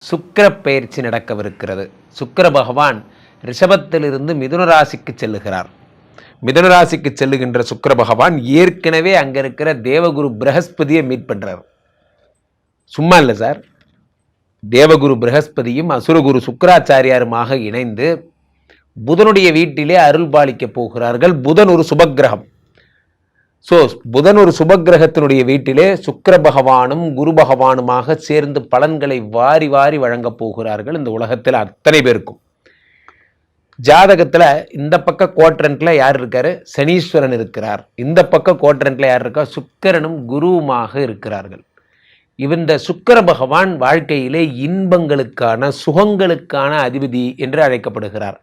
சுக்கிர பெயர்ச்சி நடக்கவிருக்கிறது. சுக்கிர பகவான் ரிஷபத்திலிருந்து மிதுன ராசிக்கு செல்லுகிறார். மிதுன ராசிக்கு செல்லுகின்ற சுக்கிர பகவான் ஏற்கனவே அங்கே இருக்கிற தேவகுரு பிரகஸ்பதியை மீட் பண்ணுறார். சும்மா இல்லை சார், தேவகுரு பிரகஸ்பதியும் அசுரகுரு சுக்கராச்சாரியாருமாக இணைந்து புதனுடைய வீட்டிலே அருள் பாலிக்க போகிறார்கள். புதன் ஒரு சுபக்கிரகம். ஸோ புதன் ஒரு சுபக்கிரகத்தினுடைய வீட்டிலே சுக்கிர பகவானும் குரு பகவானுமாக சேர்ந்து பலன்களை வாரி வாரி வழங்கப் போகிறார்கள் இந்த உலகத்தில் அத்தனை பேருக்கும். ஜாதகத்தில் இந்த பக்க குவாட்ரண்ட்ல யார் இருக்காரு? சனீஸ்வரன் இருக்கிறார். இந்த பக்க குவாட்ரண்ட்ல யார் இருக்கா? சுக்கிரனும் குருவுமாக இருக்கிறார்கள். இந்த சுக்கிர பகவான் வாழ்க்கையிலே இன்பங்களுக்கான சுகங்களுக்கான அதிபதி என்று அழைக்கப்படுகிறார்.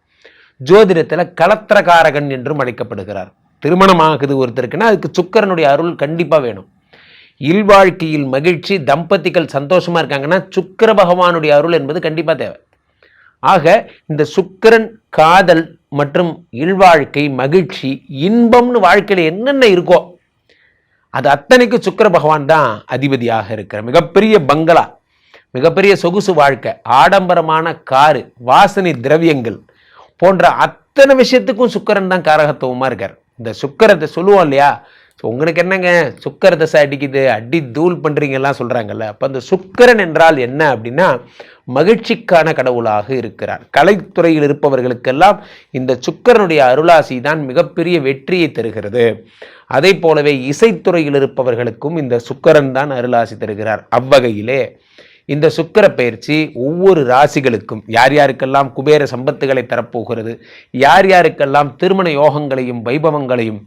ஜோதிடத்தில் கலத்திரகாரகன் என்றும் அழைக்கப்படுகிறார். திருமணமாகுது ஒருத்தருக்குன்னா அதுக்கு சுக்கிரனுடைய அருள் கண்டிப்பாக வேணும். இல்வாழ்க்கையில் மகிழ்ச்சி, தம்பதிகள் சந்தோஷமா இருக்காங்கன்னா சுக்கிர பகவானுடைய அருள் என்பது கண்டிப்பாக தேவை. ஆக இந்த சுக்கிரன் காதல் மற்றும் இல்வாழ்க்கை, மகிழ்ச்சி, இன்பம்னு வாழ்க்கையில் என்னென்ன இருக்கோ அது அத்தனைக்கு சுக்கிர பகவான் தான் அதிபதியாக இருக்கிற மிகப்பெரிய பங்களா, மிகப்பெரிய சொகுசு வாழ்க்கை, ஆடம்பரமான காரு, வாசனை திரவியங்கள் போன்ற அத்தனை விஷயத்துக்கும் சுக்கிரன் தான் காரகத்துவமாக இருக்கார். இந்த சுக்கிரத்தை சொல்லுவோம் இல்லையா, உங்களுக்கு என்னங்க சுக்கிர தசை அடிக்குது, அடி தூள் பண்ணுறீங்கலாம் சொல்கிறாங்கல்ல. அப்போ அந்த சுக்கிரன் என்றால் என்ன அப்படின்னா மகிழ்ச்சிக்கான கடவுளாக இருக்கிறார். கலைத்துறையில் இருப்பவர்களுக்கெல்லாம் இந்த சுக்கிரனுடைய அருளாசி தான் மிகப்பெரிய வெற்றியை தருகிறது. அதை போலவே இசைத்துறையில் இருப்பவர்களுக்கும் இந்த சுக்கிரன் தான் அருளாசி தருகிறார். அவ்வகையிலே இந்த சுக்கிர பயிற்சி ஒவ்வொரு ராசிகளுக்கும் யார் யாருக்கெல்லாம் குபேர சம்பத்துகளை தரப்போகிறது, யார் யாருக்கெல்லாம் திருமண யோகங்களையும் வைபவங்களையும்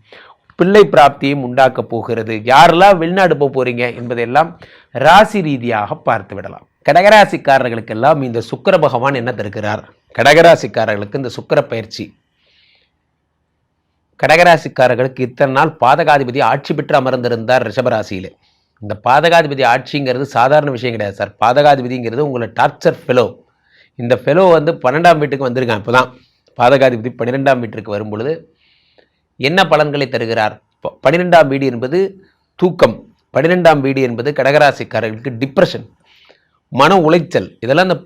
பிள்ளை பிராப்தியும் உண்டாக்கப் போகிறது, யாரெல்லாம் வெளிநாடு போக போறீங்க என்பதையெல்லாம் ராசி ரீதியாக பார்த்து விடலாம். கடகராசிக்காரர்களுக்கெல்லாம் இந்த சுக்கிர பகவான் என்ன தருகிறார்? கடகராசிக்காரர்களுக்கு இந்த சுக்கிர பயிற்சி, கடகராசிக்காரர்களுக்கு இத்தனை நாள் பாதகாதிபதி ஆட்சி பெற்று அமர்ந்திருந்தார் ரிஷபராசியிலே. இந்த பாதகாதிபதி ஆட்சிங்கிறது சாதாரண விஷயம் கிடையாது சார். பாதகாதிபதிங்கிறது உங்களை டார்ச்சர் ஃபெலோ. இந்த ஃபெலோ 12ஆம் வீட்டுக்கு வந்திருக்கான். இப்போ தான் பாதகாதிபதி 12ஆம் வீட்டிற்கு வரும்பொழுது என்ன பலன்களை தருகிறார்? 12ஆம் வீடு என்பது தூக்கம், 12ஆம் வீடு என்பது கடகராசிக்காரர்களுக்கு டிப்ரெஷன், மன உளைச்சல், இதெல்லாம் இந்த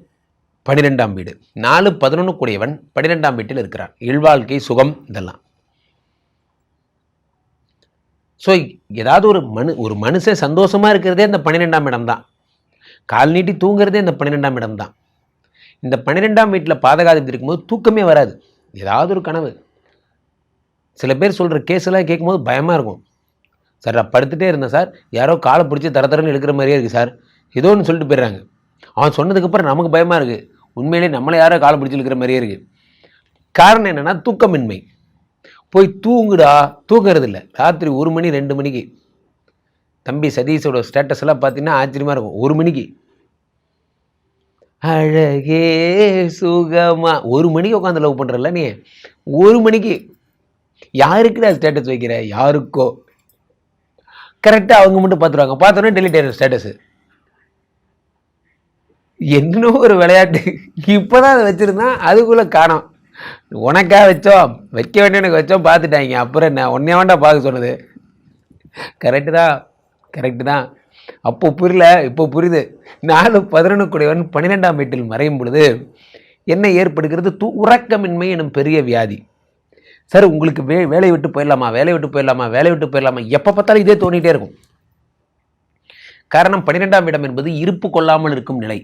12ஆம் வீடு. 4-11 கூடியவன் 12ஆம் வீட்டில் இருக்கிறான். இல்வாழ்க்கை, சுகம், இதெல்லாம். ஸோ ஏதாவது ஒரு மனுஷன் சந்தோஷமாக இருக்கிறதே இந்த 12ஆம் இடம் தான். கால் நீட்டி தூங்குறதே இந்த 12ஆம் இடம் தான். இந்த 12ஆம் வீட்டில் பாதகாதிபதி இருக்கும்போது தூக்கமே வராது. ஏதாவது ஒரு கனவு. சில பேர் சொல்கிற கேஸெல்லாம் கேட்கும்போது பயமாக இருக்கும். சார் நான் படுத்துகிட்டே இருந்தேன் சார், யாரோ காலை பிடிச்சி தரன்னு எடுக்கிற மாதிரியே இருக்குது சார், ஏதோ ஒன்று சொல்லிட்டு போயிடுறாங்க. அவன் சொன்னதுக்கப்புறம் நமக்கு பயமாக இருக்குது. உண்மையிலே நம்மளை யாரோ காலை பிடிச்சி இருக்கிற மாதிரியே இருக்குது. காரணம் என்னென்னா தூக்கமின்மை. போய் தூங்குடா, தூங்குறது இல்லை. ராத்திரி 1 மணி 2 மணிக்கு. தம்பி சதீஷோட ஸ்டேட்டஸ் எல்லாம் பார்த்தீங்கன்னா ஆச்சரியமாக இருக்கும். 1 மணிக்கு அழகே சுகமா 1 மணிக்கு உட்காந்து லவ் பண்ணுறல நீ. 1 மணிக்கு யாருக்கு நான் ஸ்டேட்டஸ் வைக்கிற? யாருக்கோ. கரெக்டாக அவங்க மட்டும் பார்த்துருவாங்க. பார்த்தோன்னே டெலிட் ஆகிடும் ஸ்டேட்டஸு. என்னோ ஒரு விளையாட்டு. இப்போ தான் அதை வச்சுருந்தான், அதுக்குள்ளே காணோம். உனக்காக வச்சோம், வைக்க வேண்டிய எனக்கு வச்சோம், பார்த்துட்டாங்க. அப்புறம் என்ன ஒன்னே வேண்டா பார்க்க சொன்னது? கரெக்டு தான். அப்போ புரியல, இப்போ புரியுது. 4-11 கூடியவன் 12ஆம் வீட்டில் மறையும் பொழுது என்ன ஏற்படுகிறது? உறக்கமின்மை எனும் பெரிய வியாதி. சார் உங்களுக்கு வேலையை விட்டு போயிடலாமா, எப்போ பார்த்தாலும் இதே தோணிகிட்டே இருக்கும். காரணம் 12ஆம் இடம் என்பது இருப்பு கொள்ளாமல் இருக்கும் நிலை.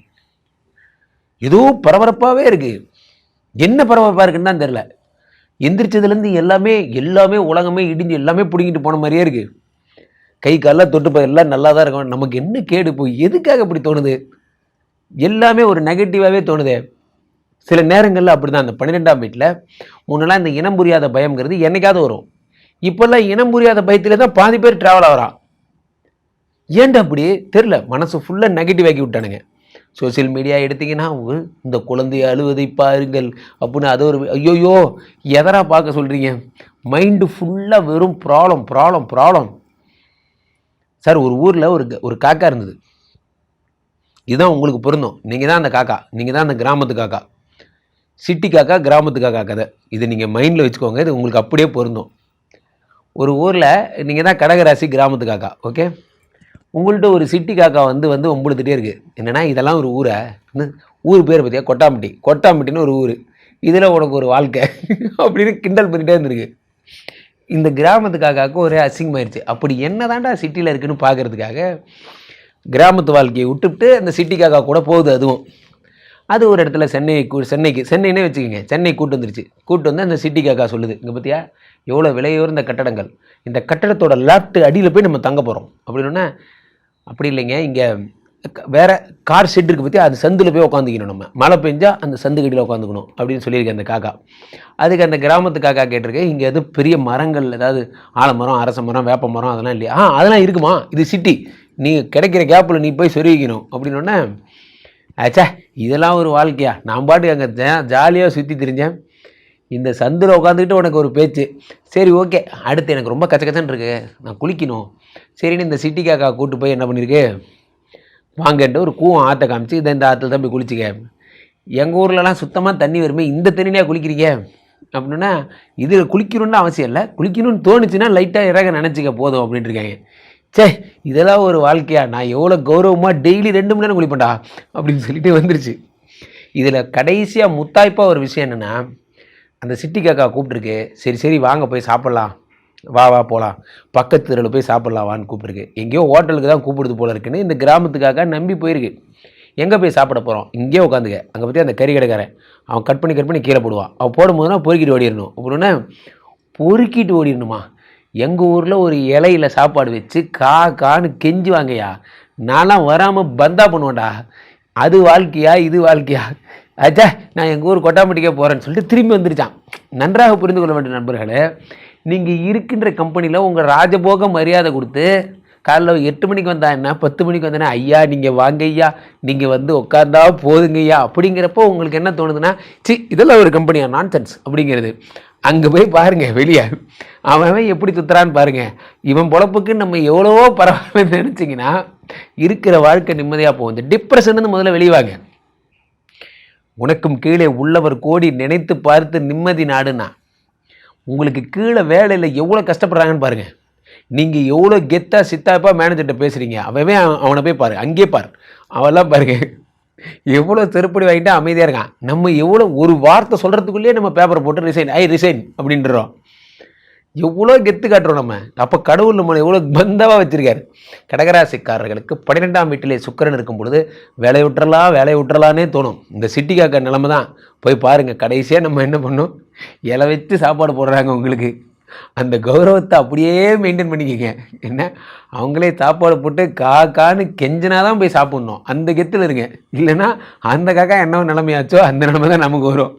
ஏதோ பரபரப்பாகவே இருக்கு. என்ன பரபரப்பாக இருக்குன்னு தான் தெரியல. எந்திரிச்சதுலேருந்து எல்லாமே உலகமே இடிஞ்சு எல்லாமே பிடிங்கிட்டு போன மாதிரியே இருக்கு. கை காலெல்லாம் தொட்டு எல்லாம் நல்லா தான் இருக்கும். நமக்கு என்ன கேடு போய் எதுக்காக இப்படி தோணுது? எல்லாமே ஒரு நெகட்டிவாகவே தோணுது. சில நேரங்களில் அப்படி தான். அந்த 12ஆம் வீட்டில் முன்னெல்லாம் இந்த இனம் புரியாத பயம்ங்கிறது என்னைக்காவது வரும். இப்போல்லாம் இனம் புரியாத பயத்திலே தான் பாதி பேர் ட்ராவல் ஆகிறான். ஏன்டா அப்படி தெரில. மனசு ஃபுல்லாக நெகட்டிவ் ஆக்கி விட்டானுங்க. சோசியல் மீடியா எடுத்திங்கன்னா இந்த குழந்தைய அழுவதை பாருங்கள் அப்படின்னு அது ஒரு ஐயோயோ எதரா பார்க்க சொல்கிறீங்க? மைண்டு ஃபுல்லாக வெறும் ப்ராப்ளம். சார் ஒரு ஊரில் ஒரு காக்கா இருந்தது. இதுதான் உங்களுக்கு பொருந்தும். நீங்கள் தான் அந்த காக்கா, நீங்கள் தான் அந்த கிராமத்து காக்கா. சிட்டி காக்கா, கிராமத்து காக்கா கதை. இது நீங்கள் மைண்டில் வச்சுக்கோங்க, இது உங்களுக்கு அப்படியே பொருந்தும். ஒரு ஊரில் நீங்கள் தான் கடகராசி கிராமத்து காக்கா. ஓகே, உங்கள்கிட்ட ஒரு சிட்டி காக்கா வந்து உம்புழுத்துட்டே இருக்கு. என்னன்னா இதெல்லாம் ஒரு ஊரா? ஊர் பேர் பார்த்தியா? கொட்டாம்பட்டி. கொட்டாம்பட்டின்னு ஒரு ஊர். இதில் உனக்கு ஒரு வாழ்க்கை அப்படின்னு கிண்டல் பண்ணிட்டே இருந்திருக்கு. இந்த கிராமத்து காக்காவுக்கு ஒரே அசிங்கமாயிருச்சு. அப்படி என்ன தாண்டா சிட்டியில் இருக்குன்னு பார்க்கறதுக்காக கிராமத்து வாழ்க்கையை விட்டுவிட்டு அந்த சிட்டி காக்கா கூட போகுது அதுவும். அது ஒரு இடத்துல சென்னைன்னே வச்சுக்கோங்க, சென்னை கூட்டு வந்துருச்சு. கூட்டு வந்து அந்த சிட்டி காக்கா சொல்லுது, இங்கே பார்த்தியா எவ்வளோ விலையுயர்ந்த கட்டடங்கள், இந்த கட்டடத்தோட லேப்ட் அடியில் போய் நம்ம தங்க போகிறோம் அப்படின்னா, அப்படி இல்லைங்க, இங்கே வேறு கார் ஷெட் இருக்குது பற்றி அது சந்தில் போய் உட்காந்துக்கணும், நம்ம மழை பெஞ்சால் அந்த சந்து கடியில் உட்காந்துக்கணும் அப்படின்னு சொல்லியிருக்கேன் அந்த காக்கா. அதுக்கு அந்த கிராமத்து காக்கா கேட்டிருக்கேன், இங்கே எதுவும் பெரிய மரங்கள் ஏதாவது ஆலமரம், அரச மரம், வேப்ப மரம் அதெல்லாம் இல்லையா? அதெல்லாம் இருக்குமா, இது சிட்டி, நீ கிடைக்கிற கேப்பில் நீ போய் சொருவிக்கணும் அப்படின்னோடனே, ஆச்சா இதெல்லாம் ஒரு வாழ்க்கையா, நான் பாட்டுக்கு அங்கே ஜாலியாக சுற்றி திரிஞ்சேன், இந்த சந்தில் உட்காந்துக்கிட்டு உனக்கு ஒரு பேச்சு, சரி ஓகே அடுத்து எனக்கு ரொம்ப கச்சக்கச்சன்னு இருக்குது, நான் குளிக்கணும், சரின்னு இந்த சிட்டி காக்கா கூப்பிட்டு போய் என்ன பண்ணியிருக்கு, வாங்கன்ட்டு ஒரு கூவம் ஆற்றை காமிச்சு, இந்த ஆற்றுல தான் போய் குளிச்சிக்க, எங்கள் ஊர்லலாம் சுத்தமாக தண்ணி வருமே, இந்த தண்ணியாக குளிக்கிறீங்க அப்படின்னா, இதில் குளிக்கணும்னு அவசியம் இல்லை, குளிக்கணும்னு தோணுச்சுன்னா லைட்டாக இறக நினச்சிக்க போதும் அப்படின்ட்டு இருக்காங்க. சே இதெல்லாம் ஒரு வாழ்க்கையா, நான் எவ்வளோ கௌரவமாக டெய்லி 2 மணி நேரம் குளிப்பேன்டா அப்படின்னு சொல்லிட்டு வந்துருச்சு. இதில் கடைசியாக முத்தாய்ப்பாக ஒரு விஷயம் என்னென்னா, அந்த சிட்டி காக்கா கூப்பிட்ருக்கு, சரி வாங்க போய் சாப்பிட்லாம், வா போகலாம், பக்கத்து தெருவில் போய் சாப்பிட்லாம் வான்னு கூப்பிட்ருக்கு. எங்கேயோ ஹோட்டலுக்கு தான் கூப்பிடுது போல இருக்குன்னு இந்த கிராமத்துக்காக நம்பி போயிருக்கு. எங்கே போய் சாப்பிட போகிறோம், இங்கேயே உட்காந்துக்க, அங்கே பற்றி அந்த கறி கடைக்காரன் அவன் கட் பண்ணி கீழே போடுவான், அவன் போடும்போதுனா பொறுக்கிட்டு ஓடிடணும் அப்படின்னா, பொறுக்கிட்டு ஓடிடணுமா? எங்கள் ஊரில் ஒரு இலையில் சாப்பாடு வச்சு கான்னு கெஞ்சுவாங்கய்யா, நான்லாம் வராமல் பந்தா பண்ணுவேன்டா, அது வாழ்க்கையா இது வாழ்க்கையா? ஆச்சா நான் எங்கள் ஊர் கொட்டாம்பட்டிக்கே போகிறேன்னு சொல்லிட்டு திரும்பி வந்துருச்சான். நன்றாக புரிந்து கொள்ள வேண்டிய நண்பர்களே, நீங்கள் இருக்கின்ற கம்பெனியில் உங்கள் ராஜபோக மரியாதை கொடுத்து காலைல 8 மணிக்கு வந்தா என்ன, 10 மணிக்கு வந்தேன்னா, ஐயா நீங்கள் வாங்க ஐயா, நீங்கள் வந்து உட்காந்தா போதுங்க ஐயா அப்படிங்கிறப்போ உங்களுக்கு என்ன தோணுதுன்னா, இதெல்லாம் ஒரு கம்பெனியா, நான்சென்ஸ் அப்படிங்கிறது. அங்கே போய் பாருங்கள், வெளியே அவன் எப்படி சுற்றுறான்னு பாருங்கள். இவன் பொழப்புக்கு நம்ம எவ்வளவோ பரவாயில்லன்னு நினச்சிங்கன்னா இருக்கிற வாழ்க்கை நிம்மதியாக போகும். இந்த டிப்ரெஷன் முதல்ல வெளிவாங்க. உனக்கும் கீழே உள்ளவர் கோடி நினைத்து பார்த்து நிம்மதி நாடுனா, உங்களுக்கு கீழே வேலையில் எவ்வளோ கஷ்டப்படுறாங்கன்னு பாருங்கள். நீங்கள் எவ்வளோ கெத்தா சித்தாப்பா மேனேஜர்கிட்ட பேசுகிறீங்க, அவனை போய் பாரு, அங்கேயே பாரு, அவெல்லாம் பாருங்கள் எவ்வளோ செருப்படி வாங்கிட்டு அமைதியாக இருக்கான். நம்ம எவ்வளோ ஒரு வார்த்தை சொல்கிறதுக்குள்ளேயே நம்ம பேப்பரை போட்டு ரிசைன் அப்படின்றோம். எவ்வளோ கெத்து காட்டுறோம் நம்ம. அப்போ கடவுள் நம்மளை எவ்வளோ பந்தாவாக வச்சுருக்காரு. கடகராசிக்காரர்களுக்கு 12ஆம் வீட்டிலே சுக்கிரன் இருக்கும் பொழுது வேலையை விட்டுறலான்னே தோணும். இந்த சிட்டி காக்க நிலைமை தான். போய் பாருங்கள், கடைசியாக நம்ம என்ன பண்ணோம், இலை வச்சு சாப்பாடு போடுறாங்க உங்களுக்கு. அந்த கௌரவத்தை அப்படியே மெயின்டைன் பண்ணிக்கங்க. என்ன அவங்களே சாப்பாடு போட்டு காக்கான்னு கெஞ்சினா தான் போய் சாப்பிட்ணும், அந்த கெத்தில் இருங்க. இல்லைன்னா அந்த காக்கா என்ன நிலைமையாச்சோ அந்த நிலைமை தான் நமக்கு வரும்.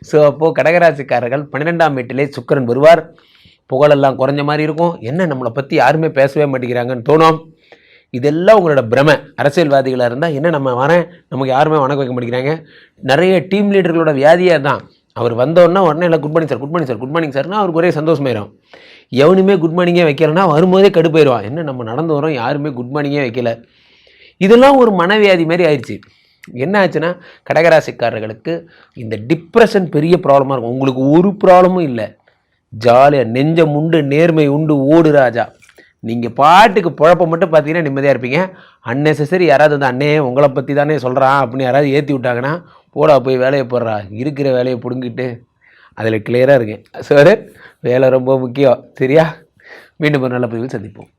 ஸோ அப்போது கடகராசிக்காரர்கள் 12ஆம் வீட்டிலே சுக்கிரன் வருவார். புகழெல்லாம் குறைஞ்ச மாதிரி இருக்கும். என்ன நம்மளை பற்றி யாருமே பேசவே மாட்டேங்கிறாங்கன்னு தோணும். இதெல்லாம் உங்களோட பிரமை. அரசியல்வாதிகளாக இருந்தால் என்ன நம்ம நமக்கு யாருமே வணக்கம் வைக்க மாட்டேங்கிறாங்க. நிறைய டீம் லீடர்களோட வியாதியாக தான். அவர் வந்தோடனே உடனே எல்லாம் குட் மார்னிங் சார்னா அவருக்கு ஒரே சந்தோஷமாயிரும். எவனுமே குட் மார்னிங்கே வைக்கலைன்னா வரும்போதே கடுப்பாயிடுவான். என்ன நம்ம நடந்து வரோம், யாருமே குட் மார்னிங்கே வைக்கல. இதெல்லாம் ஒரு மனவியாதி மாதிரி ஆயிடுச்சு. என்ன ஆச்சுன்னா, கடகராசிக்காரர்களுக்கு இந்த டிப்ரெஷன் பெரிய ப்ராப்ளமாக இருக்கும். உங்களுக்கு ஒரு ப்ராப்ளமும் இல்லை, ஜாலியாக நெஞ்சம் உண்டு நேர்மை உண்டு ஓடு ராஜா. நீங்கள் பாட்டுக்கு குழப்பம் மட்டும் பார்த்தீங்கன்னா நிம்மதியாக இருப்பீங்க. அன்னெசரி யாராவது வந்து அண்ணே உங்களை பற்றி தானே சொல்கிறான் அப்படின்னு யாராவது ஏற்றி விட்டாங்கன்னா, போடா போய் வேலையை போடுறா, இருக்கிற வேலையை பிடுங்கிட்டு அதில் கிளியராக இருக்கேன். சார் வேலை ரொம்ப முக்கியம், சரியா? மீண்டும் ஒரு நல்ல பதிவில் சந்திப்போம்.